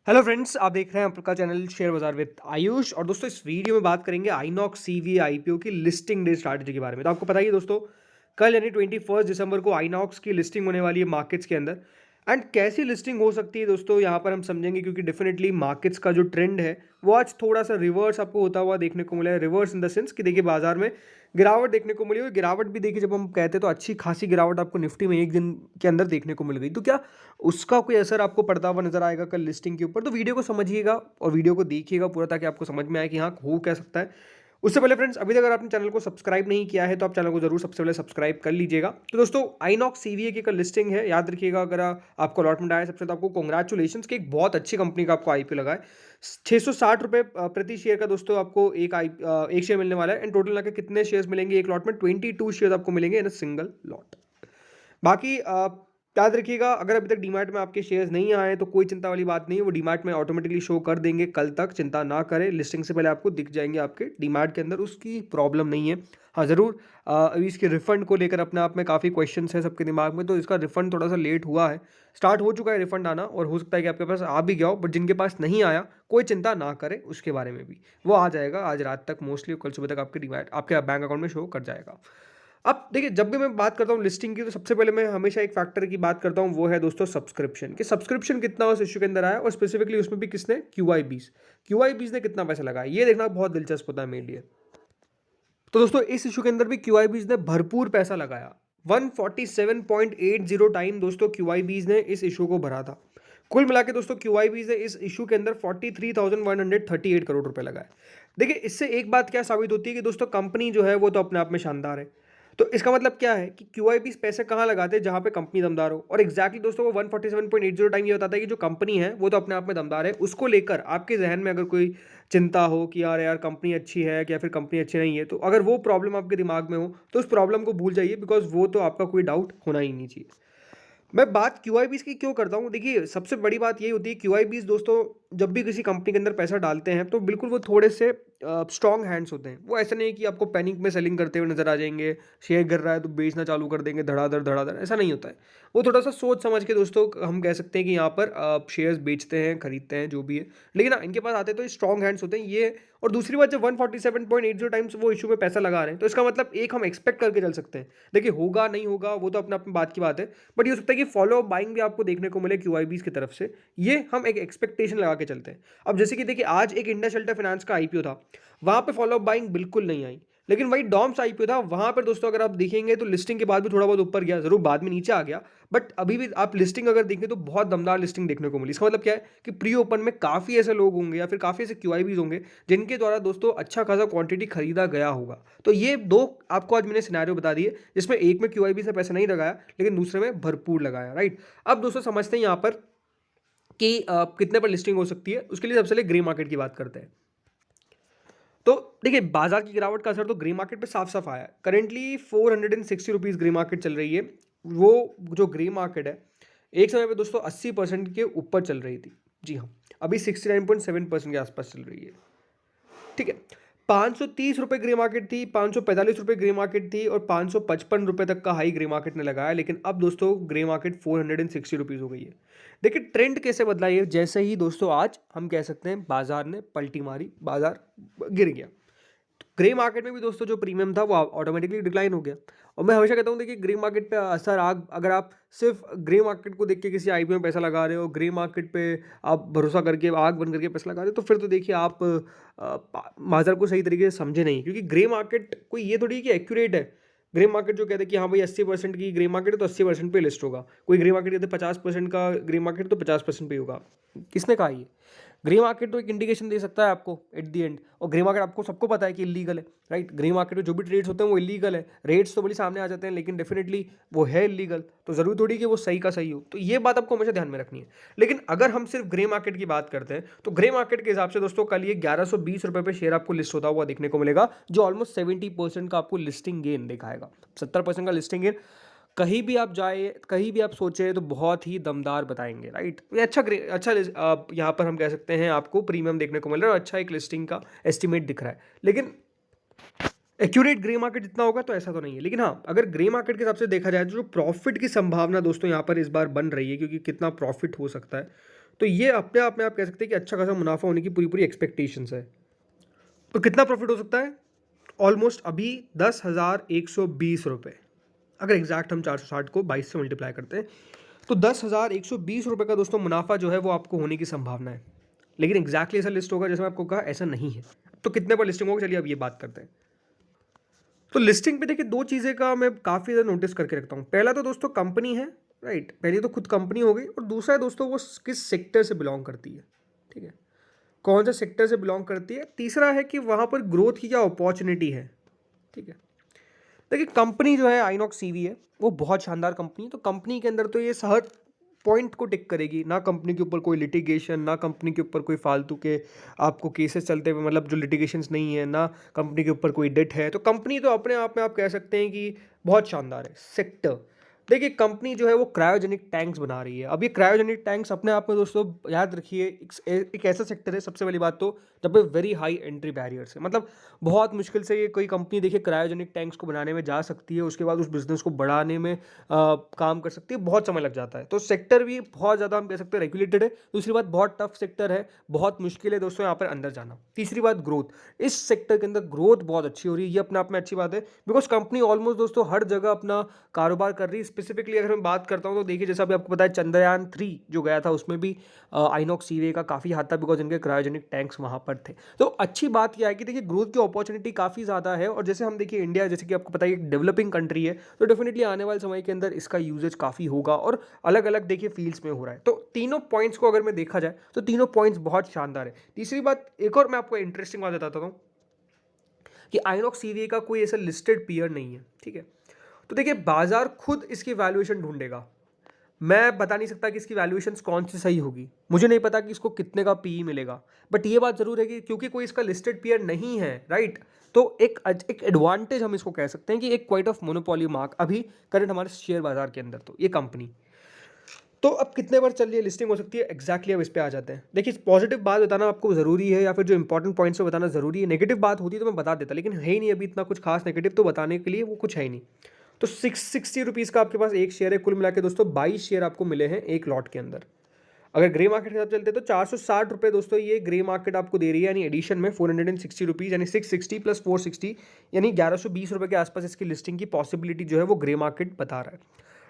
Hello friends, आप देख रहे हैं आपका चैनल शेयर बाजार विद आयुष। और दोस्तों इस वीडियो में बात करेंगे आईनॉक्स सीवी आईपीओ की लिस्टिंग डे स्ट्रैटेजी के बारे में। तो आपको पता ही है दोस्तों, कल यानी 21 दिसंबर को आईनॉक्स की लिस्टिंग होने वाली है मार्केट्स के अंदर। एंड कैसी लिस्टिंग हो सकती है दोस्तों, यहाँ पर हम समझेंगे, क्योंकि डेफिनेटली मार्केट्स का जो ट्रेंड है वो आज थोड़ा सा रिवर्स आपको होता हुआ देखने को मिला है। रिवर्स इन द सेंस कि देखिए, बाजार में गिरावट देखने को मिली। और गिरावट भी देखिए, जब हम कहते हैं तो अच्छी खासी गिरावट आपको निफ्टी में एक दिन के अंदर देखने को मिल गई। तो क्या उसका कोई असर आपको पड़ता हुआ नजर आएगा कल लिस्टिंग के ऊपर? तो वीडियो को समझिएगा और वीडियो को देखिएगा पूरा, ताकि आपको समझ में आए कि हाँ हो क्या सकता है। उससे पहले फ्रेंड्स, अभी तक अगर आपने चैनल को सब्सक्राइब नहीं किया है तो आप चैनल को जरूर सबसे पहले सब्सक्राइब कर लीजिएगा। तो दोस्तों, आईनॉक्स सीवीए की कल लिस्टिंग है, याद रखिएगा। अगर आपको अलॉटमेंट आया, सबसे तो आपको कॉन्ग्रेचुलेशन कि एक बहुत अच्छी कंपनी का आपको आईपीओ लगा है। 660 रुपये प्रति शेयर का दोस्तों आपको एक शेयर मिलने वाला है। एंड टोटल लगा कितने शेयर मिलेंगे एक लॉट में? 22 शेयर आपको मिलेंगे इन अ सिंगल लॉट। बाकी याद रखिएगा, अगर अभी तक डीमैट में आपके शेयर्स नहीं आए तो कोई चिंता वाली बात नहीं है, वो डीमैट में ऑटोमेटिकली शो कर देंगे कल तक। चिंता ना करें, लिस्टिंग से पहले आपको दिख जाएंगे आपके डीमैट के अंदर, उसकी प्रॉब्लम नहीं है। हाँ ज़रूर, अभी इसके रिफंड को लेकर अपने आप में काफ़ी क्वेश्चन है सबके दिमाग में। तो इसका रिफंड थोड़ा सा लेट हुआ है, स्टार्ट हो चुका है रिफंड आना, और हो सकता है कि आपके पास आ भी गया हो। बट जिनके पास नहीं आया, कोई चिंता ना करें उसके बारे में भी, वो आ जाएगा आज रात तक मोस्टली, कल सुबह तक आपके डीमैट आपके बैंक अकाउंट में शो कर जाएगा। अब देखिए, जब भी मैं बात करता हूँ लिस्टिंग की, तो सबसे पहले मैं हमेशा एक फैक्टर की बात करता हूँ, वो है दोस्तों सब्सक्रिप्शन। कि सब्सक्रिप्शन कितना उस इशू के अंदर आया, और स्पेसिफिकली उसमें भी किसने? क्यूआईबीज ने कितना पैसा लगाया, ये देखना बहुत दिलचस्प होता है मेरे लिए। तो दोस्तों, इस इशू के अंदर भी क्यूआईबीज ने भरपूर पैसा लगाया। 147.80 टाइम दोस्तों क्यूआईबीज ने इस इशू को भरा था। कुल मिला के दोस्तों, क्यूआईबीज ने इस इशू के अंदर 43,138 करोड़ रुपए लगाए। देखिए, इससे एक बात क्या साबित होती है कि दोस्तों, कंपनी जो है वो तो अपने आप में शानदार है। तो इसका मतलब क्या है कि क्यूआईबीज पैसे कहाँ लगाते हैं? जहां पे कंपनी दमदार हो। और एग्जैक्टली दोस्तों, वो 147.80 टाइम ये बताता है कि जो कंपनी है वो तो अपने आप में दमदार है। उसको लेकर आपके जहन में अगर कोई चिंता हो कि यार यार कंपनी अच्छी है या फिर कंपनी अच्छी नहीं है, तो अगर वो प्रॉब्लम आपके दिमाग में हो तो उस प्रॉब्लम को भूल जाइए, बिकॉज वो तो आपका कोई डाउट होना ही नहीं चाहिए। मैं बात क्यूआईबीज की क्यों करता हूँ? देखिए, सबसे बड़ी बात यही होती है, क्यूआईबीज दोस्तों जब भी किसी कंपनी के अंदर पैसा डालते हैं तो बिल्कुल वो थोड़े से स्ट्रॉन्ग हैंड्स होते हैं। वो ऐसा नहीं है कि आपको पैनिक में सेलिंग करते हुए नजर आ जाएंगे, शेयर गिर रहा है तो बेचना चालू कर देंगे धड़ाधड़ धड़ाधड़, ऐसा नहीं होता है। वो थोड़ा सा सोच समझ के दोस्तों, हम कह सकते हैं कि यहाँ पर शेयर्स बेचते हैं, खरीदते हैं, जो भी है। लेकिन हाँ, इनके पास आते तो स्ट्रॉन्ग हैंड्स होते हैं ये। और दूसरी बात, जब 147.80 टाइम्स वो इशू में पैसा लगा रहे हैं, तो इसका मतलब एक हम एक्सपेक्ट करके चल सकते हैं। देखिए, होगा नहीं होगा वो तो अपने आप में बात की बात है, बट ये हो सकता है कि फॉलो बाइंग भी आपको देखने को मिले क्यूआईबीज की तरफ से। ये हम एक एक्सपेक्टेशन लगा के चलते हैं। अब जैसे कि देखिए, आज एक इंडस अल्ट्रा फाइनेंस का आईपीओ था, वहां पे फॉलो बाइंग बिल्कुल नहीं आई। लेकिन वही डॉम्स आईपीओ था, वहां पर दोस्तों अगर आप देखेंगे तो लिस्टिंग के बाद भी थोड़ा बहुत ऊपर गया, जरूर बाद में नीचे आ गया, बट अभी भी आप लिस्टिंग अगर देखें तो बहुत दमदार लिस्टिंग देखने को मिली। इसका मतलब क्या है कि प्री ओपन में काफी ऐसे लोग होंगे या फिर काफी ऐसे क्यूआईबीज होंगे जिनके द्वारा दोस्तों अच्छा खासा क्वांटिटी खरीदा गया होगा। तो ये दो आपको आज मैंने सिनेरियो बता दिए, जिसमें एक में क्यूआईबी से पैसा नहीं लगाया, लेकिन दूसरे में भरपूर लगाया। राइट, अब दोस्तों समझते हैं यहाँ पर कि कितने पर लिस्टिंग हो सकती है। उसके लिए सबसे पहले ग्रे मार्केट की बात करते हैं। तो देखिए, बाजार की गिरावट का असर तो ग्रे मार्केट पे साफ साफ आया है। करेंटली 460 रुपीज़ ग्रे मार्केट चल रही है। वो जो ग्रे मार्केट है, एक समय पे दोस्तों 80% के ऊपर चल रही थी। जी हाँ, अभी 69.7% के आसपास चल रही है। ठीक है, 530 रुपये ग्रे मार्केट थी, 545 रुपये ग्रे मार्केट थी, और 555 रुपये तक का हाई ग्रे मार्केट ने लगाया। लेकिन अब दोस्तों ग्रे मार्केट 460 रुपीज़ हो गई है। देखिए, ट्रेंड कैसे बदला ये, जैसे ही दोस्तों आज हम कह सकते हैं बाजार ने पलटी मारी, बाजार गिर गया। ग्रे मार्केट में भी दोस्तों जो प्रीमियम था वो ऑटोमेटिकली डिक्लाइन हो गया। और मैं हमेशा कहता हूँ, देखिए, ग्रे मार्केट पे असर आग, अगर आप सिर्फ ग्रे मार्केट को देख के किसी आईपीओ में पैसा लगा रहे हो, ग्रे मार्केट पे आप भरोसा करके आग बन करके पैसा लगा रहे हो, तो फिर तो देखिए आप बाजार को सही तरीके से समझे नहीं। क्योंकि ग्रे मार्केट कोई ये थोड़ी कि एक्यूरेट है। ग्रे मार्केट जो कहते हैं कि हाँ भाई 80% की ग्रे मार्केट है तो 80% पे लिस्ट होगा, कोई ग्रे मार्केट कहते 50% का ग्रे मार्केट तो 50% पे होगा। किसने कहा ये? ग्रे मार्केट तो एक इंडिकेशन दे सकता है आपको एट दी एंड, और ग्रे मार्केट आपको सबको पता है कि इलीगल है। राइट, ग्रे मार्केट में जो भी ट्रेड्स होते हैं वो इलीगल है। रेट्स तो बड़ी सामने आ जाते हैं, लेकिन डेफिनेटली वो है इलीगल, तो जरूरी थोड़ी कि वो सही का सही हो। तो ये बात आपको हमेशा ध्यान में रखनी है। लेकिन अगर हम सिर्फ ग्रे मार्केट की बात करते हैं, तो ग्रे मार्केट के हिसाब से दोस्तों कल ये 1120 रुपये पे शेयर आपको लिस्ट होता हुआ देखने को मिलेगा, जो ऑलमोस्ट 70% का आपको लिस्टिंग गेन दिखाएगा। 70% का लिस्टिंग गेन, कहीं भी आप जाए, कहीं भी आप सोचे, तो बहुत ही दमदार बताएंगे। राइट, ये अच्छा यहाँ पर हम कह सकते हैं आपको प्रीमियम देखने को मिल रहा है, और अच्छा एक लिस्टिंग का एस्टिमेट दिख रहा है। लेकिन एक्यूरेट ग्रे मार्केट जितना होगा तो ऐसा तो नहीं है। लेकिन हाँ, अगर ग्रे मार्केट के हिसाब से देखा जाए तो जो प्रॉफिट की संभावना दोस्तों यहाँ पर इस बार बन रही है, क्योंकि कितना प्रॉफिट हो सकता है, तो ये अपने आप में आप कह सकते हैं कि अच्छा खासा मुनाफा होने की पूरी पूरी एक्सपेक्टेशंस है। तो कितना प्रॉफिट हो सकता है? ऑलमोस्ट अभी 10,120 रुपये। अगर एग्जैक्ट हम 460 को 22 से मल्टीप्लाई करते हैं तो 10,120 रुपये का दोस्तों मुनाफा जो है वो आपको होने की संभावना है। लेकिन एग्जैक्टली ऐसा लिस्ट होगा जैसे मैं आपको कहा, ऐसा नहीं है। तो कितने पर लिस्टिंग होगा, चलिए अब ये बात करते हैं। तो लिस्टिंग पे देखिए दो चीज़ें का मैं काफ़ी ज़्यादा नोटिस करके रखता हूँ। पहला तो दोस्तों कंपनी है, राइट, पहली तो खुद कंपनी हो गई, और दूसरा है दोस्तों वो किस सेक्टर से बिलोंग करती है, ठीक है, कौन से सेक्टर से बिलोंग करती है। तीसरा है कि वहाँ पर ग्रोथ की क्या अपॉर्चुनिटी है, ठीक है। देखिए कंपनी जो है आइनॉक्स सीवी है, वो बहुत शानदार कंपनी है। तो कंपनी के अंदर तो ये हर पॉइंट को टिक करेगी ना, कंपनी के ऊपर कोई लिटिगेशन, ना कंपनी के ऊपर कोई फालतू के आपको केसेस चलते हुए, मतलब जो लिटिगेशंस नहीं है, ना कंपनी के ऊपर कोई डेट है। तो कंपनी तो अपने आप में आप कह सकते हैं कि बहुत शानदार है। सेक्टर देखिए कंपनी जो है वो क्रायोजेनिक टैंक्स बना रही है। अब ये क्रायोजेनिक टैंक्स अपने आप में दोस्तों याद रखिए एक ऐसा सेक्टर है, सबसे पहली बात तो जब पे वेरी हाई एंट्री बैरियर्स है, मतलब बहुत मुश्किल से ये कोई कंपनी देखिए क्रायोजेनिक टैंक्स को बनाने में जा सकती है, उसके बाद उस बिजनेस को बढ़ाने में काम कर सकती है, बहुत समय लग जाता है। तो सेक्टर भी बहुत ज़्यादा हम कह सकते हैं रेगुलेटेड है। दूसरी बात बहुत टफ सेक्टर है, बहुत मुश्किल है दोस्तों यहाँ पर अंदर जाना। तीसरी बात ग्रोथ, इस सेक्टर के अंदर ग्रोथ बहुत अच्छी हो रही है, ये अपने आप में अच्छी बात है, बिकॉज कंपनी ऑलमोस्ट दोस्तों हर जगह अपना कारोबार कर रही है। स्पेसिफिकली अगर मैं बात करता हूँ तो देखिए जैसा अभी आपको पता है चंद्रयान-3 जो गया था उसमें भी आइनॉक्स सीवे का काफ़ी हाथ था, बिकॉज इनके क्रायोजेनिक टैंक्स वहाँ पर थे। तो अच्छी बात यह है कि देखिए ग्रोथ की अपॉर्चुनिटी काफ़ी ज़्यादा है, और जैसे हम देखिए इंडिया जैसे कि आपको पता है एक डेवलपिंग कंट्री है, तो डेफिनेटली आने वाले समय के अंदर इसका यूजेज काफ़ी होगा, और अलग अलग देखिए फील्ड्स में हो रहा है। तो तीनों पॉइंट्स को अगर मैं देखा जाए तो तीनों पॉइंट्स बहुत शानदार है। तीसरी बात एक और मैं आपको इंटरेस्टिंग बात बताता हूँ कि आइनॉक्स सीवी का कोई ऐसा लिस्टेड पीयर नहीं है, ठीक है। तो देखिए बाजार खुद इसकी वैल्यूएशन ढूंढेगा। मैं बता नहीं सकता कि इसकी वैल्यूएशन कौन सी सही होगी, मुझे नहीं पता कि इसको कितने का पीई मिलेगा, बट ये बात जरूर है कि क्योंकि कोई इसका लिस्टेड पीयर नहीं है, राइट, तो एक एडवांटेज हम इसको कह सकते हैं कि एक क्वाइट ऑफ मोनोपोली मार्क अभी करंट हमारे शेयर बाजार के अंदर तो ये कंपनी। तो अब कितने बार चल रही है लिस्टिंग हो सकती है, एग्जैक्टली अब इस पे आ जाते हैं। देखिए पॉजिटिव बात बताना आपको ज़रूरी है, या फिर जो इंपॉर्टेंट पॉइंट्स को बताना ज़रूरी है। नेगेटिव बात होती तो मैं बता देता, लेकिन है ही नहीं अभी इतना कुछ खास नेगेटिव तो बताने के लिए, वो कुछ है ही नहीं। तो 660 का आपके पास एक शेयर है, कुल मिला के दोस्तों 22 शेयर आपको मिले हैं एक लॉट के अंदर। अगर ग्रे मार्केट के साथ चलते तो 460 दोस्तों ये ग्रे मार्केट आपको दे रही है, यानी एडिशन में 460 रुपीज़, यानी 660 प्लस 460 यानी 1120 के आसपास इसकी लिस्टिंग की पॉसिबिलिटी जो है वो ग्रे मार्केट बता रहा है।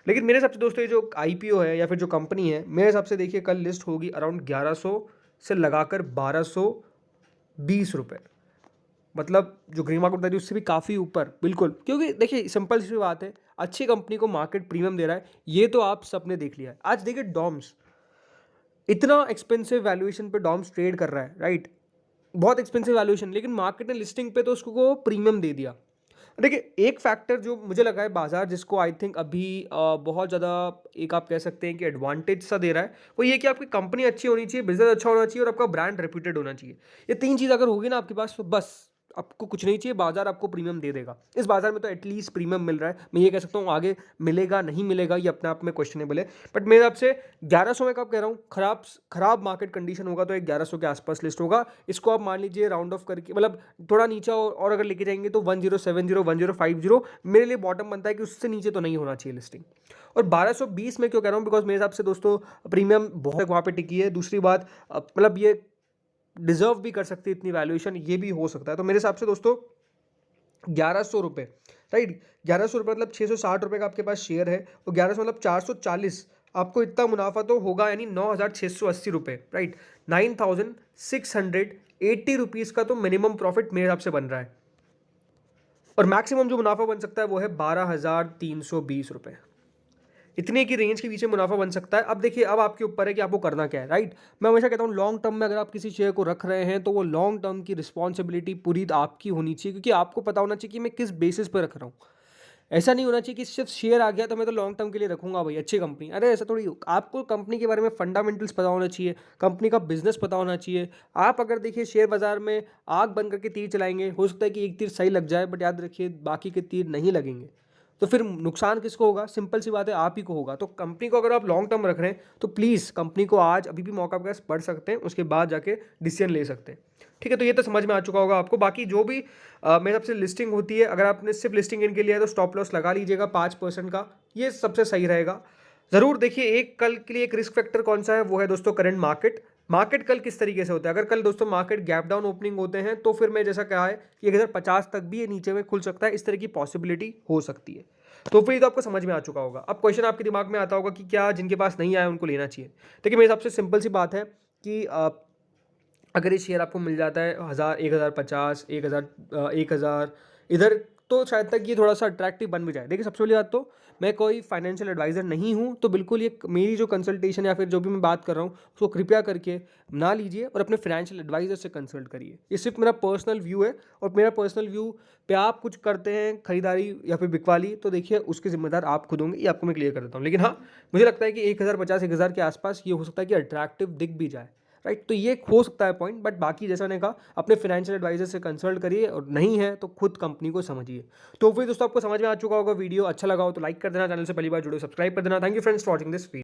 लेकिन मेरे हिसाब से दोस्तों ये जो आईपीओ है या फिर जो कंपनी है, मेरे हिसाब से देखिए कल लिस्ट होगी अराउंड 1100 से लगाकर 1220 रुपये, मतलब जो ग्रे मार्केट बता रही है उससे भी काफ़ी ऊपर, बिल्कुल। क्योंकि देखिए सिंपल सी बात है, अच्छी कंपनी को मार्केट प्रीमियम दे रहा है, ये तो आप सबने देख लिया है। आज देखिए डॉम्स इतना एक्सपेंसिव वैल्यूएशन पे डॉम्स ट्रेड कर रहा है, राइट, बहुत एक्सपेंसिव वैल्यूएशन, लेकिन मार्केट ने लिस्टिंग पे तो उसको प्रीमियम दे दिया। देखिए एक फैक्टर जो मुझे लगा है बाजार जिसको आई थिंक अभी बहुत ज़्यादा एक आप कह सकते हैं कि एडवांटेज सा दे रहा है, वो ये कि आपकी कंपनी अच्छी होनी चाहिए, बिजनेस अच्छा होना चाहिए, और आपका ब्रांड रेप्यूटेड होना चाहिए। ये तीन चीज़ अगर होगी ना आपके पास तो बस आपको कुछ नहीं चाहिए, बाजार आपको प्रीमियम दे देगा। इस बाजार में तो एटलीस्ट प्रीमियम मिल रहा है, मैं ये कह सकता हूँ आगे मिलेगा नहीं मिलेगा ये अपने आप में क्वेश्चनेबल है। बट मेरे हिसाब से 1100 में कब कह रहा हूँ, खराब मार्केट कंडीशन होगा तो एक 1100 के आसपास लिस्ट होगा। इसको आप मान लीजिए राउंड ऑफ करके, मतलब थोड़ा नीचे और अगर लेके जाएंगे तो 1070 1050 मेरे लिए बॉटम बनता है कि उससे नीचे तो नहीं होना चाहिए लिस्टिंग। और 1220 में क्यों कह रहा हूँ, बिकॉज मेरे हिसाब से दोस्तों प्रीमियम बहुत वहाँ पे टिकी है। दूसरी बात मतलब ये डिजर्व भी कर सकती है इतनी वैल्यूएशन, ये भी हो सकता है। तो मेरे हिसाब से दोस्तों 1100 रुपये, राइट, 1100 रुपये मतलब 660 रुपये का आपके पास शेयर है, और 1100 मतलब 440, आपको इतना मुनाफा तो होगा, यानी 9680 रुपये, राइट, 9680 रुपीज़ का तो मिनिमम प्रॉफिट मेरे हिसाब से बन रहा है। और मैक्सिमम जो मुनाफा बन सकता है वो है 12,320 रुपये। इतने की रेंज के पीछे मुनाफा बन सकता है। अब देखिए अब आपके ऊपर है कि आपको करना क्या है, राइट। मैं हमेशा कहता हूँ लॉन्ग टर्म में अगर आप किसी शेयर को रख रहे हैं तो वो लॉन्ग टर्म की रिस्पॉन्सिबिलिटी पूरी आपकी होनी चाहिए, क्योंकि आपको पता होना चाहिए कि मैं किस बेसिस पर रख रहा हूँ। ऐसा नहीं होना चाहिए कि सिर्फ शेयर आ गया तो मैं तो लॉन्ग टर्म के लिए रखूंगा भाई, अच्छी कंपनी, अरे ऐसा थोड़ी। आपको कंपनी के बारे में फंडामेंटल्स पता होना चाहिए, कंपनी का बिजनेस पता होना चाहिए। आप अगर देखिए शेयर बाजार में आग बंद करके तीर चलाएंगे, हो सकता है कि एक तीर सही लग जाए, बट याद रखिए बाकी के तीर नहीं लगेंगे, तो फिर नुकसान किसको होगा, सिंपल सी बात है आप ही को होगा। तो कंपनी को अगर आप लॉन्ग टर्म रख रहे हैं तो प्लीज़ कंपनी को आज अभी भी मौका पास पढ़ सकते हैं, उसके बाद जाके डिसीजन ले सकते हैं, ठीक है। तो ये तो समझ में आ चुका होगा आपको। बाकी जो भी मेरे सबसे लिस्टिंग होती है, अगर आपने सिर्फ लिस्टिंग इनके लिए है तो स्टॉप लॉस लगा लीजिएगा 5% का, ये सबसे सही रहेगा। ज़रूर देखिए, एक कल के लिए एक रिस्क फैक्टर कौन सा है, वो है दोस्तों करंट मार्केट। मार्केट कल किस तरीके से होता है, अगर कल दोस्तों मार्केट गैप डाउन ओपनिंग होते हैं तो फिर मैं जैसा कहा है कि 1050 तक भी ये नीचे में खुल सकता है, इस तरह की पॉसिबिलिटी हो सकती है। तो फिर ये तो आपको समझ में आ चुका होगा। अब क्वेश्चन आपके दिमाग में आता होगा कि क्या जिनके पास नहीं आया उनको लेना चाहिए। देखिए मेरे हिसाब से सिंपल सी बात है कि अगर ये शेयर आपको मिल जाता है 1000, 1050, 1000 इधर, तो शायद तक ये थोड़ा सा अट्रैक्टिव बन भी जाए। देखिए सबसे पहली बात तो मैं कोई फाइनेंशियल एडवाइज़र नहीं हूँ, तो बिल्कुल ये मेरी जो कंसल्टेशन या फिर जो भी मैं बात कर रहा हूँ उसको कृपया करके ना लीजिए और अपने फाइनेंशियल एडवाइज़र से कंसल्ट करिए। ये सिर्फ मेरा पर्सनल व्यू है, और मेरा पर्सनल व्यू पे आप कुछ करते हैं खरीदारी या फिर बिकवाली, तो देखिए उसके ज़िम्मेदार आप खुद होंगे, ये आपको मैं क्लियर कर देता हूँ। लेकिन हाँ, मुझे लगता है कि 1050, 1000 के आसपास ये हो सकता है कि अट्रैक्टिव दिख भी जाए, राइट। तो ये हो सकता है पॉइंट, बट बाकी जैसा मैंने कहा अपने फाइनेंशियल एडवाइजर से कंसल्ट करिए, और नहीं है तो खुद कंपनी को समझिए। तो फिर दोस्तों आपको समझ में आ चुका होगा, वीडियो अच्छा लगा हो तो लाइक कर देना, चैनल से पहली बार जुड़े सब्सक्राइब कर देना। Thank you friends for watching this video.